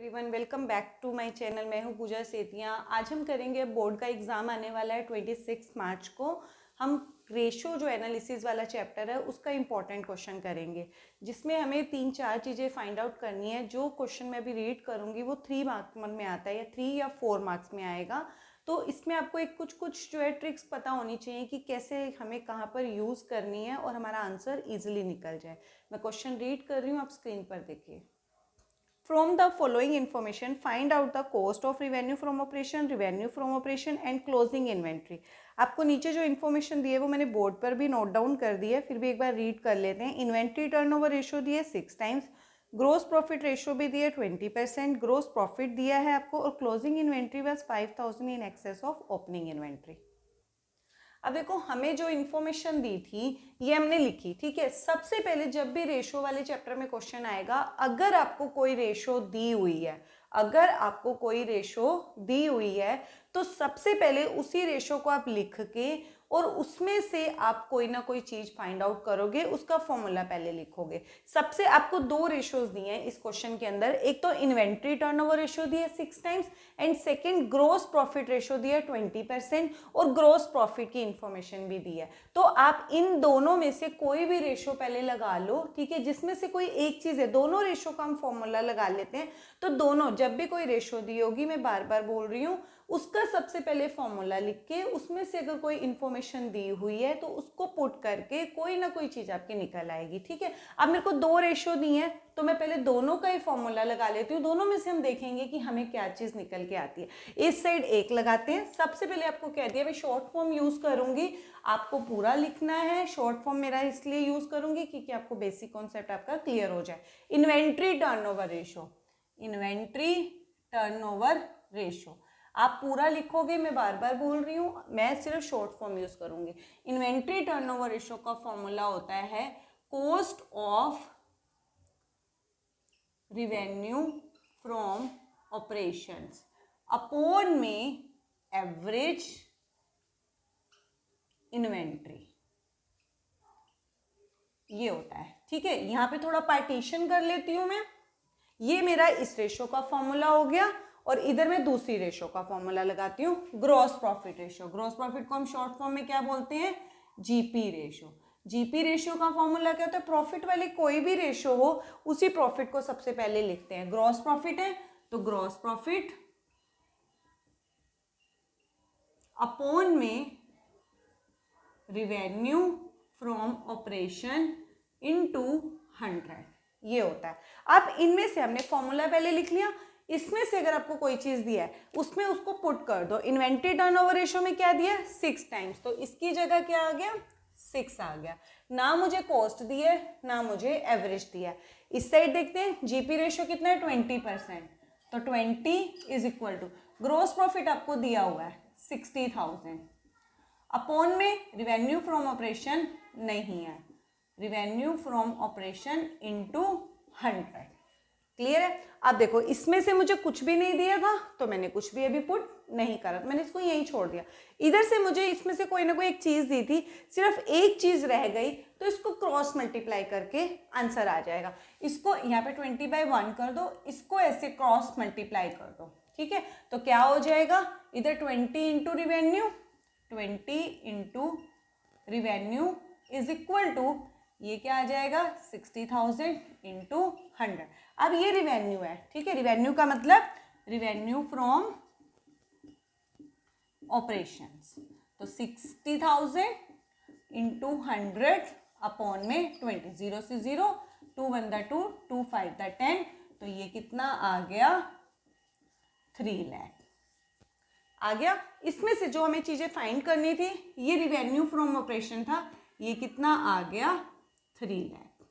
Everyone, welcome back to my channel. मैं हूं पूजा सेतिया। आज हम करेंगे, बोर्ड का एग्जाम आने वाला है 26 मार्च को। हम रेशो जो एनालिसिस वाला चैप्टर है उसका इंपॉर्टेंट क्वेश्चन करेंगे, जिसमें हमें 3-4 चीज़ें फाइंड आउट करनी है। जो क्वेश्चन मैं अभी रीड करूंगी वो 3 मार्क्स में आता है या 3 या 4 मार्क्स में आएगा। तो इसमें आपको एक कुछ जो है ट्रिक्स पता होनी चाहिए कि कैसे हमें कहाँ पर यूज़ करनी है और हमारा आंसर ईजिली निकल जाए। मैं क्वेश्चन रीड कर रही हूँ, आप स्क्रीन पर देखिए। From the following information, find out the cost of revenue from operation and closing inventory. आपको नीचे जो इन्फॉर्मेशन दी है वो मैंने बोर्ड पर भी नोट डाउन कर दी है, फिर भी एक बार रीड कर लेते हैं। इन्वेंट्री टर्नओवर रेशो दी है 6 टाइम्स, ग्रोस प्रॉफिट रेशो भी दी है 20%, ग्रोस प्रॉफिट दिया है आपको, और closing inventory was 5000 in excess of opening inventory. अब देखो, हमें जो इन्फॉर्मेशन दी थी ये हमने लिखी, ठीक है। सबसे पहले जब भी रेशो वाले चैप्टर में क्वेश्चन आएगा, अगर आपको कोई रेशो दी हुई है तो सबसे पहले उसी रेशो को आप लिख के और उसमें से आप कोई ना कोई चीज फाइंड आउट करोगे, उसका फॉर्मूला पहले लिखोगे। सबसे आपको 2 रेशोज दिए हैं इस क्वेश्चन के अंदर। एक तो इन्वेंट्री टर्नओवर रेशो दी है 6 times and second gross profit ratio दी है 20% और ग्रोस प्रॉफिट की इंफॉर्मेशन भी दी है। तो आप इन दोनों में से कोई भी रेशो पहले लगा लो, ठीक है। जिसमें से कोई एक चीज है, दोनों रेशो का हम फॉर्मूला लगा लेते हैं। तो दोनों, जब भी कोई रेशो दी होगी, मैं बार बार बोल रही हूँ, उसका सबसे पहले फॉर्मूला लिख के उसमें से अगर कोई इंफॉर्मेशन दी हुई है तो उसको पुट करके कोई ना कोई चीज आपकी निकल आएगी, ठीक है। अब मेरे को 2 रेशो दी है तो मैं पहले दोनों का ही फॉर्मूला लगा लेती हूँ। दोनों में से हम देखेंगे कि हमें क्या चीज निकल के आती है। इस साइड 1 लगाते हैं। सबसे पहले आपको कह दिया मैं शॉर्ट फॉर्म यूज करूंगी, आपको पूरा लिखना है। शॉर्ट फॉर्म मेरा इसलिए यूज करूंगी क्योंकि आपको बेसिक कॉन्सेप्ट आपका क्लियर हो जाए। इन्वेंट्री टर्नओवर रेशो आप पूरा लिखोगे, मैं बार बार बोल रही हूँ, मैं सिर्फ शॉर्ट फॉर्म यूज करूंगी। इन्वेंट्री टर्नओवर रेशो का फॉर्मूला होता है cost of revenue from operations upon में एवरेज इन्वेंट्री, ये होता है, ठीक है। यहां पे थोड़ा पार्टीशन कर लेती हूं मैं। ये मेरा इस रेशो का फॉर्मूला हो गया और इधर मैं दूसरी रेशो का फॉर्मूला लगाती हूँ, gross profit ratio. Gross profit को हम शॉर्ट फॉर्म में क्या बोलते हैं? GP ratio. जीपी रेशो का फॉर्मूला क्या होता है? प्रॉफिट वाली कोई भी रेशो हो, उसी प्रॉफिट को सबसे पहले लिखते हैं। ग्रॉस प्रॉफिट है तो ग्रॉस प्रॉफिट अपॉन में रिवेन्यू फ्रॉम ऑपरेशन इनटू 100, ये होता है। अब इनमें से हमने फॉर्मूला पहले लिख लिया, इसमें से अगर आपको कोई चीज दिया है उसमें उसको पुट कर दो। इन्वेंट्री टर्नओवर रेशो में क्या दिया? 6 टाइम्स, तो इसकी जगह क्या आ गया? 6 आ गया। ना मुझे कॉस्ट दी है ना मुझे एवरेज दिया है। इस साइड देखते हैं, जीपी रेशो कितना है? 20%, तो 20 is equal to gross profit आपको दिया हुआ है 60,000 अपॉन में रिवेन्यू फ्रॉम ऑपरेशन नहीं है, revenue from operation into 100। Clear है? अब देखो, इसमें से मुझे कुछ भी नहीं दिया था तो मैंने कुछ भी अभी पुट नहीं करा, मैंने इसको यहीं छोड़ दिया। इधर से मुझे इसमें से कोई ना कोई एक चीज दी थी, सिर्फ एक चीज रह गई, तो इसको क्रॉस मल्टीप्लाई करके आंसर आ जाएगा। इसको यहाँ पे 20/1 कर दो, इसको ऐसे क्रॉस मल्टीप्लाई कर दो, ठीक है। तो क्या हो जाएगा? इधर 20 into revenue, 20 into revenue is equal to, ये क्या आ जाएगा? 60,000 इंटू 100। अब ये रिवेन्यू है, ठीक है। रिवेन्यू का मतलब रिवेन्यू फ्रॉम ऑपरेशंस, तो 60,000 इंटू 100 अपॉन में 20, 0 से 0, 2 1 दा 2, 2 5 दा 10, तो ये कितना आ गया? 3 लाख आ गया। इसमें से जो हमें चीजें फाइंड करनी थी, ये रिवेन्यू फ्रॉम ऑपरेशन था, ये कितना आ गया? 3 लाख।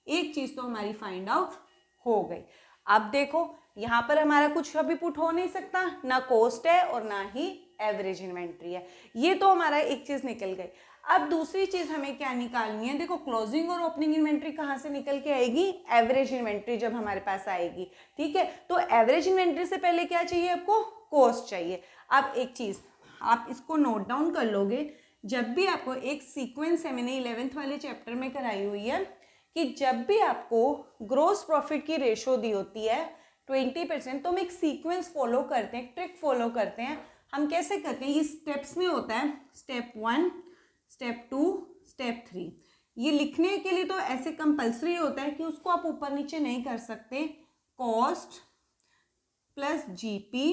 एक चीज तो हमारी फाइंड आउट हो गई। अब देखो, यहां पर हमारा कुछ अभी पुट हो नहीं सकता, ना कॉस्ट है और ना ही एवरेज इन्वेंट्री है, ये तो हमारा एक चीज निकल गई। अब दूसरी चीज हमें क्या निकालनी है? देखो, क्लोजिंग और ओपनिंग इन्वेंट्री कहां से निकल के आएगी? एवरेज इन्वेंट्री जब हमारे पास आएगी, ठीक है। तो एवरेज इन्वेंट्री से पहले क्या चाहिए आपको? कॉस्ट चाहिए। अब एक चीज आप इसको नोट डाउन कर लोगे, जब भी आपको एक सीक्वेंस है, मैंने 11th वाले चैप्टर में कराई हुई है, कि जब भी आपको ग्रोस प्रॉफिट की रेशो दी होती है 20%, तो हम एक सीक्वेंस फॉलो करते हैं, एक ट्रिक फॉलो करते हैं। हम कैसे करते हैं, ये स्टेप्स में होता है, स्टेप 1, स्टेप 2, स्टेप 3। ये लिखने के लिए तो ऐसे कंपल्सरी होता है कि उसको आप ऊपर नीचे नहीं कर सकते। Cost plus GP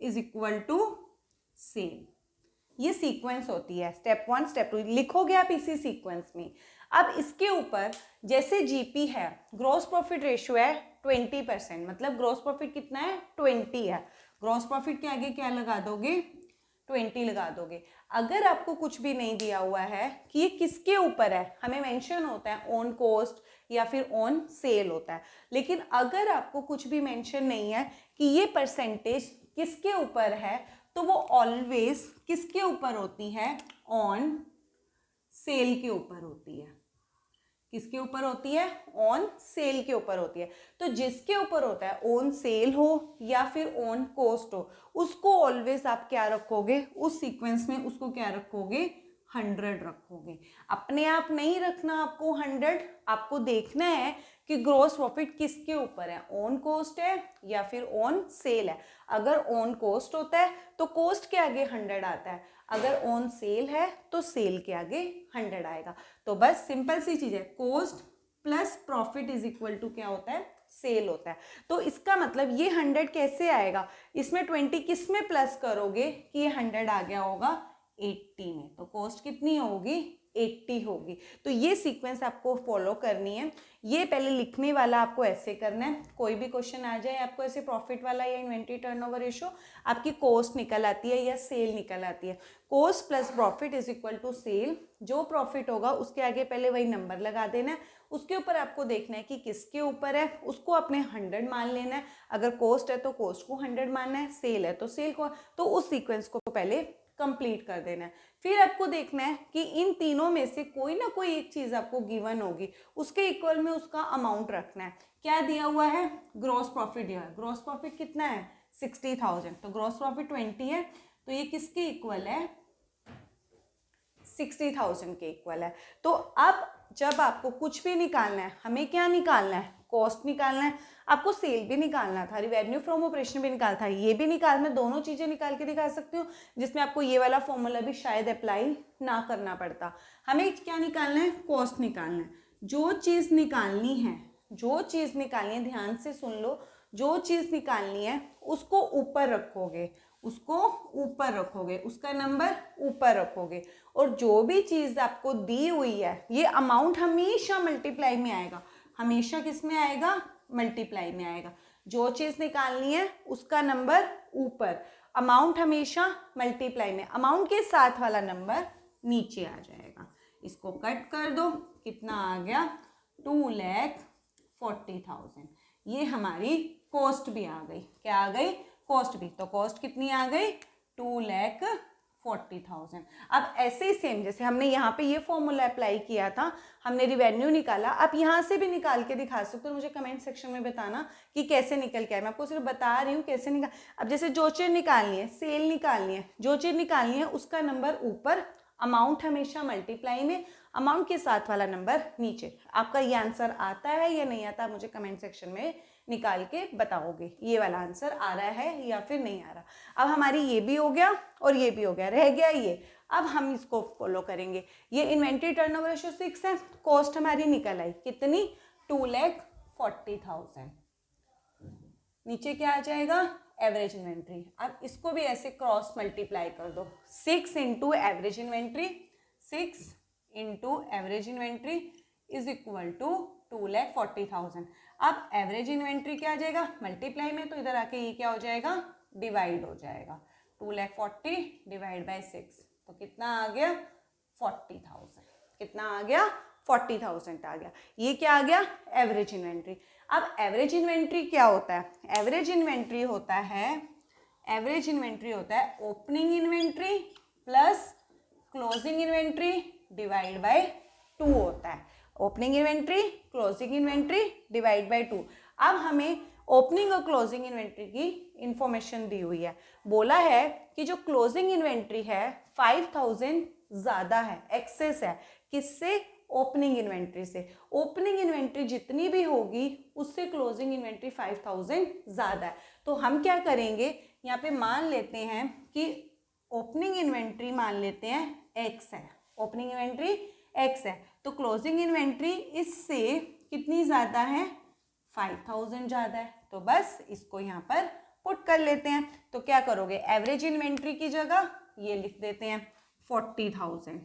is equal to sale, ये सीक्वेंस होती है। स्टेप 1, स्टेप 2 लिखोगे आप इसी सीक्वेंस में। अब इसके ऊपर जैसे जीपी है, ग्रॉस प्रॉफिट रेशियो है 20%, मतलब ग्रॉस प्रॉफिट कितना है 20 है। ग्रॉस प्रॉफिट के आगे क्या लगा दोगे, 20 लगा दोगे। अगर आपको कुछ भी नहीं दिया हुआ है कि ये किसके ऊपर है, हमें मेंशन होता है ऑन कॉस्ट या फिर ऑन सेल होता है, लेकिन अगर आपको कुछ भी मेंशन नहीं है कि ये परसेंटेज किसके ऊपर है, तो वो ऑलवेज किसके ऊपर होती है, ऑन सेल के ऊपर होती है। किसके ऊपर होती है, ऑन सेल के ऊपर होती है। तो जिसके ऊपर होता है ऑन सेल हो या फिर ऑन कॉस्ट हो, उसको ऑलवेज आप क्या रखोगे, उस सीक्वेंस में उसको क्या रखोगे, 100 रखोगे। अपने आप नहीं रखना आपको 100, आपको देखना है कि ग्रॉस प्रॉफिट किसके ऊपर है, ऑन कॉस्ट है या फिर ऑन सेल है। अगर ऑन कॉस्ट होता है तो कॉस्ट के आगे 100 आता है, अगर ऑन सेल है तो सेल के आगे 100 आएगा। तो बस सिंपल सी चीज है, cost plus profit is equal to क्या होता है, सेल होता है। तो इसका मतलब ये 100 कैसे आएगा, इसमें 20 किस में प्लस करोगे कि ये 100 आ गया होगा 80 में, तो कॉस्ट कितनी होगी, 80 होगी। तो ये सीक्वेंस आपको फॉलो करनी है। ये पहले लिखने वाला आपको ऐसे करना है, कोई भी क्वेश्चन आ जाए आपको ऐसे प्रॉफिट वाला या इन्वेंट्री टर्नओवर रेशियो, आपकी कॉस्ट निकल आती है या सेल निकल आती है। Cost plus profit is equal to sale, जो प्रॉफिट होगा उसके आगे पहले वही नंबर लगा देना है, उसके ऊपर आपको देखना है कि किसके ऊपर है, उसको आपने 100 मान लेना है। अगर कॉस्ट है तो कॉस्ट को 100 मानना है, सेल है तो सेल को, तो उस सीक्वेंस को पहले कंप्लीट कर देना है। फिर आपको देखना है कि इन तीनों में से कोई ना कोई एक चीज आपको गिवन होगी, उसके इक्वल में उसका अमाउंट रखना है। क्या दिया हुआ है, ग्रॉस प्रॉफिट दिया है। ग्रॉस प्रॉफिट कितना है, 60,000, तो ग्रॉस प्रॉफिट 20 है, तो ये किसके इक्वल है, 60,000 के इक्वल है। तो अब जब आपको कुछ भी निकालना है, हमें क्या निकालना है, कॉस्ट निकालना है, आपको सेल भी निकालना था, रेवेन्यू फ्रॉम ऑपरेशन भी निकालना था, ये भी निकालना, दोनों चीजें निकाल के दिखा सकती हूँ, जिसमें आपको ये वाला फॉर्मूला भी शायद अप्लाई ना करना पड़ता। हमें क्या निकालना है, कॉस्ट निकालना है। जो चीज निकालनी है, जो चीज निकालनी है, ध्यान से सुन लो, जो चीज निकालनी है उसको ऊपर रखोगे, उसको ऊपर रखोगे, उसका नंबर ऊपर रखोगे, और जो भी चीज आपको दी हुई है, ये अमाउंट हमेशा मल्टीप्लाई में आएगा, हमेशा किस में आएगा, मल्टीप्लाई में आएगा। जो चीज निकालनी है उसका नंबर ऊपर, अमाउंट हमेशा मल्टीप्लाई में, अमाउंट के साथ वाला नंबर नीचे आ जाएगा। इसको कट कर दो, कितना आ गया, 2,40,000। ये हमारी कॉस्ट भी आ गई, क्या आ गई, कॉस्ट भी। तो कॉस्ट कितनी आ गई, 2,40,000। अब ऐसे ही सेम जैसे हमने यहाँ पे ये फॉर्मूला अप्लाई किया था, हमने रिवेन्यू निकाला, आप यहाँ से भी निकाल के दिखा सकते हो। मुझे कमेंट सेक्शन में बताना कि कैसे निकल के आए, मैं आपको सिर्फ बता रही हूँ कैसे निकाल। अब जैसे जो चीज निकालनी है, सेल निकालनी है, जो चीज निकालनी है उसका नंबर ऊपर, अमाउंट हमेशा मल्टीप्लाई में, अमाउंट के साथ वाला नंबर नीचे। आपका ये आंसर आता है या नहीं आता, मुझे कमेंट सेक्शन में निकाल के बताओगे ये वाला आंसर आ रहा है या फिर नहीं आ रहा। अब हमारी ये भी हो गया और ये भी हो गया, रह गया ये। अब हम इसको फॉलो करेंगे। ये इन्वेंट्री टर्नओवर रेशियो 6 है, कॉस्ट हमारी निकल आई कितनी, 2,40,000। नीचे क्या आ जाएगा, एवरेज इन्वेंट्री। अब इसको भी ऐसे क्रॉस मल्टीप्लाई कर दो, 6 into average inventory, 6 into average inventory is equal to 2,40,000। अब एवरेज इन्वेंट्री क्या आ जाएगा, मल्टीप्लाई में, तो इधर आके ये क्या हो जाएगा, डिवाइड हो जाएगा। 2,40,000 डिवाइड बाय 6, तो कितना आ गया, 40,000। कितना आ गया, 40,000 आ गया। ये क्या आ गया, एवरेज इन्वेंट्री। अब एवरेज इन्वेंट्री क्या होता है, एवरेज इन्वेंट्री होता है, एवरेज इन्वेंट्री होता है opening inventory plus closing inventory divide by 2 होता है। Opening inventory, closing inventory divide by 2। अब हमें ओपनिंग और क्लोजिंग इन्वेंट्री की इंफॉर्मेशन दी हुई है, बोला है कि जो क्लोजिंग इन्वेंट्री है 5,000 ज़्यादा है, एक्सेस है, किससे, ओपनिंग इन्वेंट्री से। ओपनिंग इन्वेंट्री जितनी भी होगी उससे क्लोजिंग इन्वेंट्री 5000 ज़्यादा है। तो हम क्या करेंगे, यहाँ पे मान लेते हैं कि ओपनिंग इन्वेंट्री मान लेते हैं x है, ओपनिंग इन्वेंट्री x है, तो क्लोजिंग इन्वेंट्री इससे कितनी ज़्यादा है, 5000 ज़्यादा है। तो बस इसको यहाँ पर पुट कर लेते हैं। तो क्या करोगे, एवरेज इन्वेंट्री की जगह ये लिख देते हैं 40,000।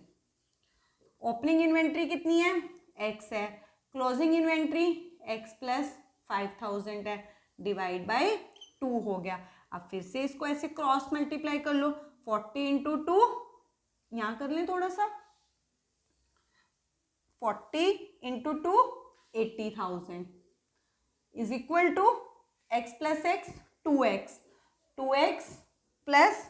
ओपनिंग इन्वेंट्री कितनी है, x है, क्लोजिंग इन्वेंट्री x प्लस 5000 है, डिवाइड बाय 2 हो गया। अब फिर से इसको ऐसे क्रॉस मल्टीप्लाई कर लो, 40 इंटू 2, यहाँ कर लें थोड़ा सा, 40 into 2 80,000 is equal to x plus x 2x, 2x plus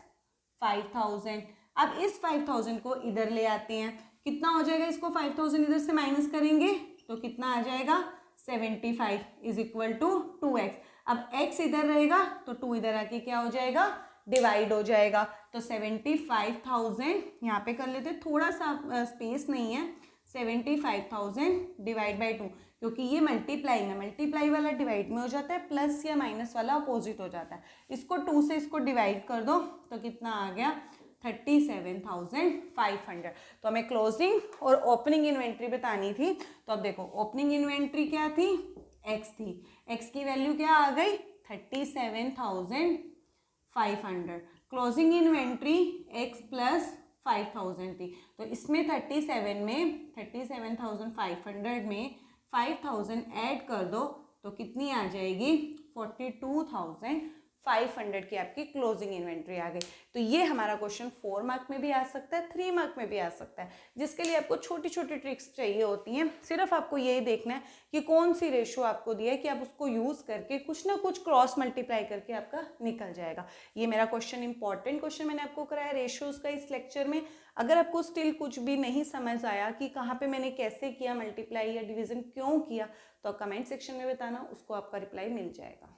5000। अब इस 5000 को इधर ले आते हैं, कितना हो जाएगा, इसको 5000 इधर से माइनस करेंगे तो कितना आ जाएगा 75 इज इक्वल टू 2x। अब x इधर रहेगा तो 2 इधर आके क्या हो जाएगा, डिवाइड हो जाएगा। तो 75,000 यहाँ पे कर लेते, थोड़ा सा स्पेस नहीं है, 75,000 डिवाइड बाई 2, क्योंकि ये मल्टीप्लाई में, मल्टीप्लाई वाला डिवाइड में हो जाता है, प्लस या माइनस वाला अपोजिट हो जाता है। इसको 2 से इसको डिवाइड कर दो तो कितना आ गया 37,500। तो हमें क्लोजिंग और ओपनिंग इन्वेंट्री बतानी थी। तो अब देखो ओपनिंग इन्वेंट्री क्या थी, x थी, x की वैल्यू क्या आ गई 37,500, क्लोजिंग इन्वेंट्री x प्लस 5000 थी। तो इसमें 37,500 में 5000 ऐड कर दो तो कितनी आ जाएगी 42,500 की आपकी क्लोजिंग इन्वेंट्री आ गई। तो ये हमारा क्वेश्चन 4 मार्क में भी आ सकता है, 3 मार्क में भी आ सकता है, जिसके लिए आपको छोटी छोटी ट्रिक्स चाहिए होती हैं। सिर्फ आपको यही देखना है कि कौन सी रेशो आपको दिया है कि आप उसको यूज़ करके कुछ ना कुछ क्रॉस मल्टीप्लाई करके आपका निकल जाएगा। ये मेरा क्वेश्चन इंपॉर्टेंट क्वेश्चन मैंने आपको कराया रेशोज़ का इस लेक्चर में। अगर आपको स्टिल कुछ भी नहीं समझ आया कि कहाँ पे मैंने कैसे किया मल्टीप्लाई या डिवीज़न क्यों किया, तो कमेंट सेक्शन में बताना, उसको आपका रिप्लाई मिल जाएगा।